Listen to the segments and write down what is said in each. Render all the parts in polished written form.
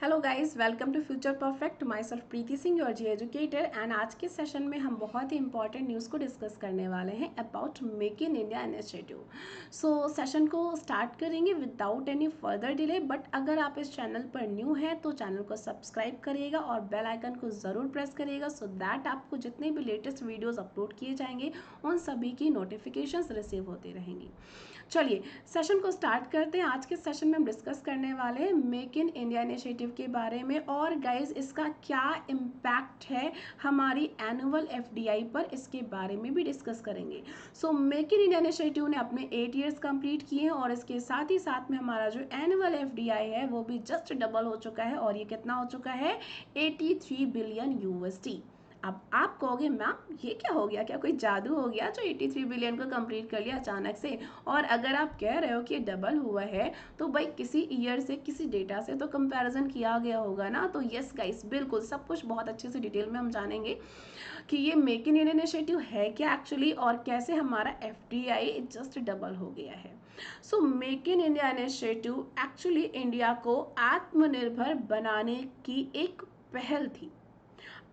Hello guys, welcome to future perfect. My self Preeti Singh, your G educator. And आज के session में हम बहुत ही इंपॉर्टेंट न्यूज़ को डिस्कस करने वाले हैं about make in India initiative. So session को स्टार्ट करेंगे without any further delay. But अगर आप इस चैनल पर न्यू हैं तो चैनल को सब्सक्राइब करिएगा और बेल आइकन को ज़रूर प्रेस करिएगा सो दैट आपको जितने भी लेटेस्ट वीडियोज़ अपलोड किए जाएंगे उन सभी की नोटिफिकेशंस रिसीव होती रहेंगी। चलिए सेशन को स्टार्ट करते हैं। आज के सेशन में हम डिस्कस करने वाले हैं मेक इन इंडिया इनिशिएटिव के बारे में और गाइज इसका क्या इम्पैक्ट है हमारी एनुअल एफडीआई पर, इसके बारे में भी डिस्कस करेंगे। So make in India initiative ने अपने 8 ईयर्स कंप्लीट किए हैं और इसके साथ ही साथ में हमारा जो एनुअल एफडीआई है वो भी जस्ट डबल हो चुका है और ये कितना हो चुका है 83 बिलियन यूएसडी। अब आप कहोगे मैम ये क्या हो गया, क्या कोई जादू हो गया जो 83 बिलियन को कंप्लीट कर लिया अचानक से? और अगर आप कह रहे हो कि डबल हुआ है तो भाई किसी ईयर से किसी डेटा से तो कंपैरिजन किया गया होगा ना। तो यस गाइस, बिल्कुल सब कुछ बहुत अच्छे से डिटेल में हम जानेंगे कि ये मेक इन इंडिया इनिशिएटिव है क्या एक्चुअली और कैसे हमारा एफडीआई जस्ट डबल हो गया है। So make in India initiative actually India को आत्मनिर्भर बनाने की एक पहल थी।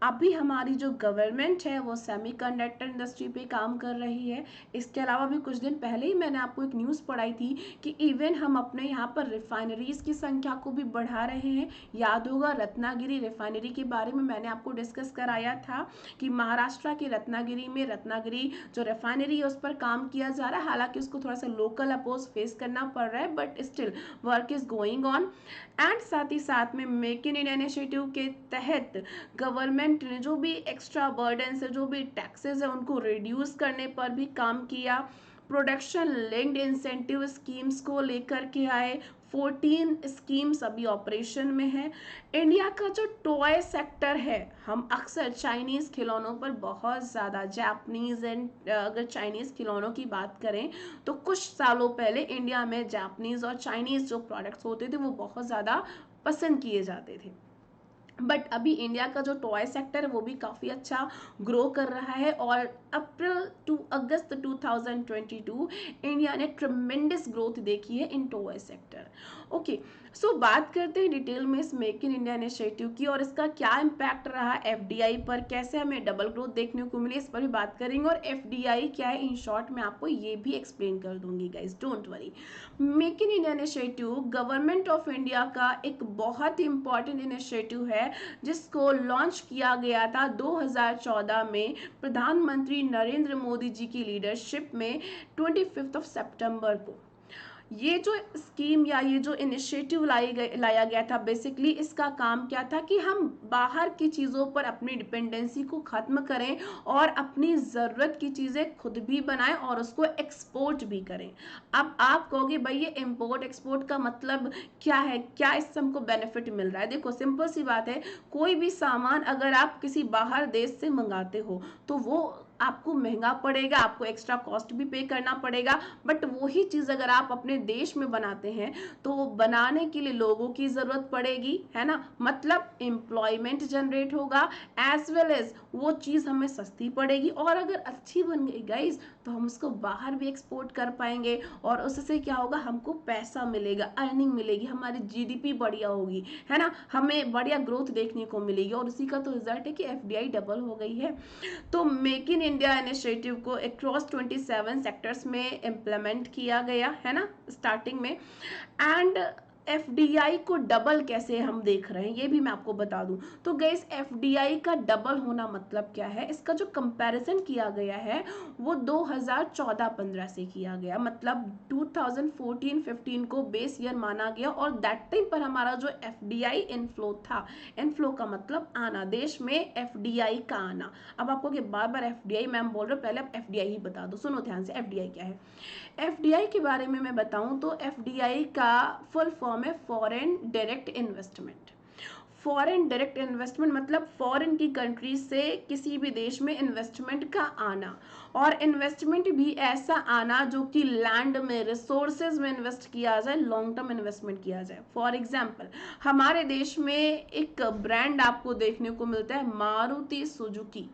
अभी हमारी जो गवर्नमेंट है वो सेमीकंडक्टर इंडस्ट्री पे काम कर रही है। इसके अलावा भी कुछ दिन पहले ही मैंने आपको एक न्यूज़ पढ़ाई थी कि इवन हम अपने यहाँ पर रिफाइनरीज की संख्या को भी बढ़ा रहे हैं। याद होगा रत्नागिरी रिफाइनरी के बारे में मैंने आपको डिस्कस कराया था कि महाराष्ट्र के रत्नागिरी जो रिफाइनरी है उस पर काम किया जा रहा है। हालांकि उसको थोड़ा सा लोकल अपोज फेस करना पड़ रहा है but still work is going on. And साथ ही साथ में मेक इन इंडिया इनिशिएटिव के तहत गवर्नमेंट ने जो भी एक्स्ट्रा बर्डन है, जो भी टैक्सेस है उनको रिड्यूस करने पर भी काम किया। प्रोडक्शन लिंक्ड इंसेंटिव स्कीम्स को लेकर के आए। 14 स्कीम्स अभी ऑपरेशन में है। इंडिया का जो टॉय सेक्टर है, हम अक्सर चाइनीज़ खिलौनों पर बहुत ज़्यादा जापानीज़ एंड अगर चाइनीज़ खिलौनों की बात करें तो कुछ सालों पहले इंडिया में जापानीज़ और चाइनीज़ जो प्रोडक्ट्स होते थे वो बहुत ज़्यादा पसंद किए जाते थे। बट अभी इंडिया का जो टॉय सेक्टर है वो भी काफ़ी अच्छा ग्रो कर रहा है और अप्रैल टू अगस्त 2022 इंडिया ने ट्रमेंडस ग्रोथ देखी है इन टॉय सेक्टर। ओके, सो बात करते हैं डिटेल में इस मेक इन इंडिया इनिशिएटिव की और इसका क्या इम्पैक्ट रहा एफडीआई पर, कैसे हमें डबल ग्रोथ देखने को मिली, इस पर भी बात करेंगे। और एफडीआई क्या है इन शॉर्ट में आपको ये भी एक्सप्लेन कर दूंगी guys, don't worry. Make in India initiative government of India का एक बहुत ही इंपॉर्टेंट इनिशिएटिव है जिसको लॉन्च किया गया था 2014 में प्रधानमंत्री नरेंद्र मोदी जी की लीडरशिप में 25 सितंबर को। ये जो स्कीम या ये जो इनिशिएटिव लाया गया था, बेसिकली इसका काम क्या था कि हम बाहर की चीज़ों पर अपनी डिपेंडेंसी को ख़त्म करें और अपनी ज़रूरत की चीज़ें खुद भी बनाएं और उसको एक्सपोर्ट भी करें। अब आप कहोगे भाई ये इम्पोर्ट एक्सपोर्ट का मतलब क्या है, क्या इससे हमको बेनिफिट मिल रहा है? देखो सिंपल सी बात है, कोई भी सामान अगर आप किसी बाहर देश से मंगाते हो तो वो आपको महंगा पड़ेगा, आपको एक्स्ट्रा कॉस्ट भी पे करना पड़ेगा। बट वही चीज़ अगर आप अपने देश में बनाते हैं तो बनाने के लिए लोगों की ज़रूरत पड़ेगी, है ना, मतलब एम्प्लॉयमेंट जनरेट होगा एज वेल एज वो चीज़ हमें सस्ती पड़ेगी और अगर अच्छी बन गई गाइज तो हम उसको बाहर भी एक्सपोर्ट कर पाएंगे और उससे क्या होगा, हमको पैसा मिलेगा, अर्निंग मिलेगी, हमारी जीडीपी बढ़िया होगी, है ना, हमें बढ़िया ग्रोथ देखने को मिलेगी और उसी का तो रिजल्ट है कि एफडीआई डबल हो गई है। तो मेक इन इंडिया इनिशिएटिव को अक्रॉस 27 सेक्टर्स में इम्प्लीमेंट किया गया है ना स्टार्टिंग में। एंड एफडीआई को डबल कैसे हम देख रहे हैं ये भी मैं आपको बता दूं। तो गाइस एफडीआई का डबल होना मतलब क्या है, इसका जो कंपैरिजन किया गया है वो 2014-15 से किया गया, मतलब 2014-15 को बेस ईयर माना गया और दैट टाइम पर हमारा जो एफडीआई इनफ्लो था, इनफ्लो का मतलब आना, देश में एफडीआई का आना। अब आपको कि बार बार एफडीआई मैम बोल रहे हो, पहले आप एफडीआई ही बता दो, सुनो ध्यान से एफडीआई क्या है। एफडीआई के बारे में मैं बताऊं तो एफडीआई का फुल फॉर्म है foreign direct investment. Foreign direct investment मतलब फॉरेन की कंट्री से किसी भी देश में इन्वेस्टमेंट का आना और इन्वेस्टमेंट भी ऐसा आना जो कि लैंड में, रिसोर्सेज में इन्वेस्ट किया जाए, लॉन्ग टर्म इन्वेस्टमेंट किया जाए। फॉर एग्जांपल हमारे देश में एक ब्रांड आपको देखने को मिलता है मारुति सुजुकी।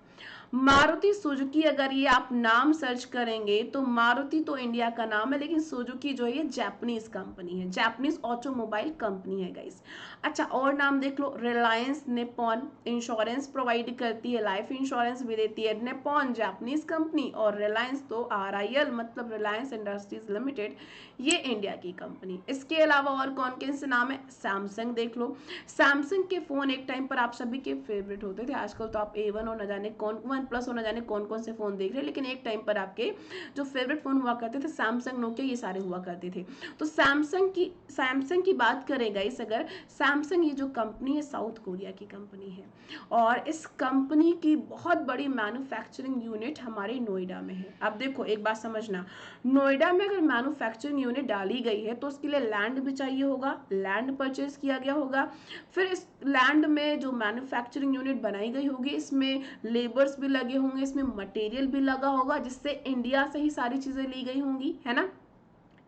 मारुति सुजुकी, अगर ये आप नाम सर्च करेंगे तो मारुति तो इंडिया का नाम है, लेकिन सुजुकी जो है ये जापानीज कंपनी है, जापानीज ऑटोमोबाइल कंपनी है गाइस। अच्छा, और नाम देख लो, रिलायंस निप्पॉन इंश्योरेंस प्रोवाइड करती है, लाइफ इंश्योरेंस भी देती है। निप्पॉन जापानीज कंपनी और रिलायंस तो RIL मतलब रिलायंस इंडस्ट्रीज लिमिटेड, ये इंडिया की कंपनी। इसके अलावा और कौन कौन से नाम है, सैमसंग देख लो। सैमसंग के फोन एक टाइम पर आप सभी के फेवरेट होते थे, आजकल तो आप A1 और न जाने कौन वन प्लस और न जाने कौन कौन से फोन देख रहे हैं, लेकिन एक टाइम पर आपके जो फेवरेट फोन हुआ करते थे सैमसंग, नोकिया, ये सारे हुआ करते थे। तो सैमसंग की बात करें गाइस, अगर सैमसंग ये जो कंपनी है साउथ कोरिया की कंपनी है, और इस कंपनी की बहुत बड़ी मैन्युफैक्चरिंग यूनिट हमारे नोएडा में है। अब देखो एक बात समझना, नोएडा में अगर मैन्युफैक्चरिंग यूनिट डाली गई है तो उसके लिए लैंड भी चाहिए होगा, लैंड परचेज किया गया होगा, फिर इस लैंड में जो मैन्युफैक्चरिंग यूनिट बनाई गई होगी इसमें लेबर्स भी लगे होंगे, इसमें मटेरियल भी लगा होगा, जिससे इंडिया से ही सारी चीजें ली गई होंगी, है ना।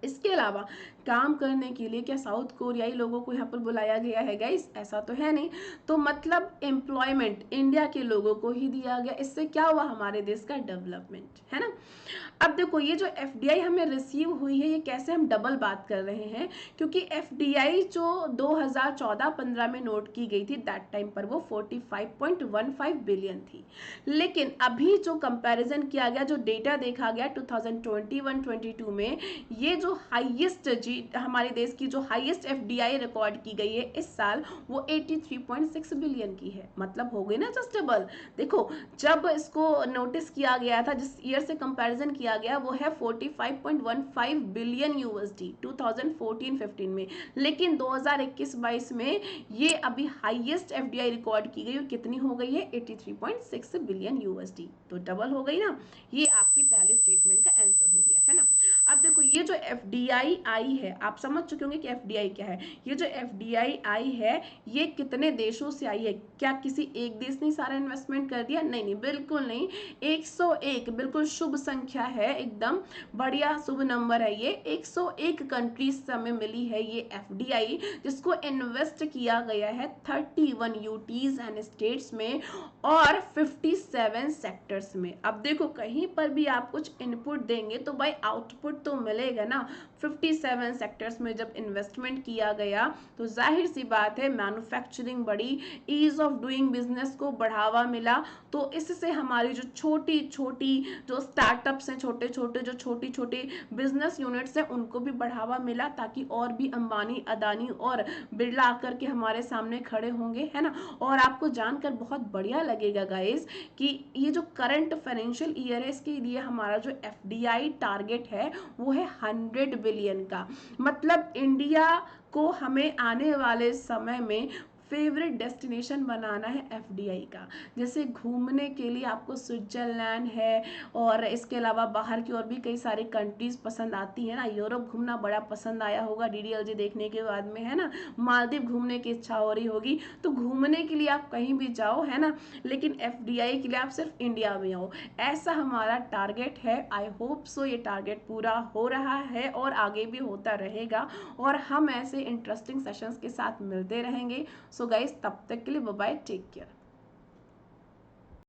इसके अलावा काम करने के लिए क्या साउथ कोरियाई लोगों को यहाँ पर बुलाया गया है गाइस, ऐसा तो है नहीं। तो मतलब एम्प्लॉयमेंट इंडिया के लोगों को ही दिया गया, इससे क्या हुआ, हमारे देश का डेवलपमेंट, है ना। अब देखो ये जो FDI हमें रिसीव हुई है, ये कैसे हम डबल बात कर रहे हैं, क्योंकि FDI जो 2014-15 में नोट की गई थी, दैट टाइम पर वो 45.15 बिलियन थी। लेकिन अभी जो कंपैरिजन किया गया, जो डेटा देखा गया 2021-22 में, ये जो हाईएस्ट हमारे देश की जो हाईएस्ट FDI रिकॉर्ड की गई है इस साल, वो 83.6 बिलियन की है। मतलब हो गई ना जस्ट डबल। देखो जब इसको नोटिस किया गया था, जिस ईयर से कंपैरिजन किया गया, वो है 45.15 बिलियन USD 2014-15 में, लेकिन 2021-22 में ये अभी हाईएस्ट FDI रिकॉर्ड की गई और कितनी हो गई है, 83.6 बिलियन USD। तो डबल हो गई ना, ये आपकी पहले स्टेटमेंट का आंसर हो गया, है ना। अब देखो ये जो FDI आई है, आप समझ चुके होंगे कि FDI क्या है। ये जो FDI आई है, ये कितने देशों से आई है, क्या किसी एक देश ने सारा इन्वेस्टमेंट कर दिया, नहीं नहीं, बिल्कुल नहीं। 101 बिल्कुल शुभ संख्या है, एकदम बढ़िया शुभ नंबर है ये। 101 कंट्रीज से हमें मिली है ये FDI, जिसको इन्वेस्ट किया गया है 31 यूटीज एंड स्टेट्स में और 57 सेक्टर्स में। अब देखो कहीं पर भी आप कुछ इनपुट देंगे तो भाई आउटपुट तो मिलेगा ना। 57 सेक्टर्स में जब इन्वेस्टमेंट किया गया तो जाहिर सी बात है मैन्युफैक्चरिंग बढ़ी, ईज ऑफ डूइंग बिजनेस को बढ़ावा मिला। तो इससे हमारी जो छोटी छोटी जो स्टार्टअप्स हैं, छोटे छोटे जो छोटी छोटी बिजनेस यूनिट्स हैं, उनको भी बढ़ावा मिला, ताकि और भी अंबानी, अदानी और बिरला आकर के हमारे सामने खड़े होंगे, है ना। और आपको जानकर बहुत बढ़िया लगेगा गाइस कि ये जो करंट फाइनेंशियल ईयर है, इसके लिए हमारा जो FDI टारगेट है वो है 100 बिलियन का। मतलब इंडिया को हमें आने वाले समय में फेवरेट डेस्टिनेशन बनाना है FDI का। जैसे घूमने के लिए आपको स्विट्जरलैंड है, और इसके अलावा बाहर की और भी कई सारी कंट्रीज पसंद आती है ना। यूरोप घूमना बड़ा पसंद आया होगा DDLJ देखने के बाद में, है ना। मालदीव घूमने की इच्छा हो रही होगी। तो घूमने के लिए आप कहीं भी जाओ, है ना, लेकिन FDI के लिए आप सिर्फ इंडिया में आओ, ऐसा हमारा टारगेट है। आई होप सो ये टारगेट पूरा हो रहा है और आगे भी होता रहेगा, और हम ऐसे इंटरेस्टिंग सेशंस के साथ मिलते रहेंगे। सो गाइस तब तक के लिए बाय बाय, टेक केयर।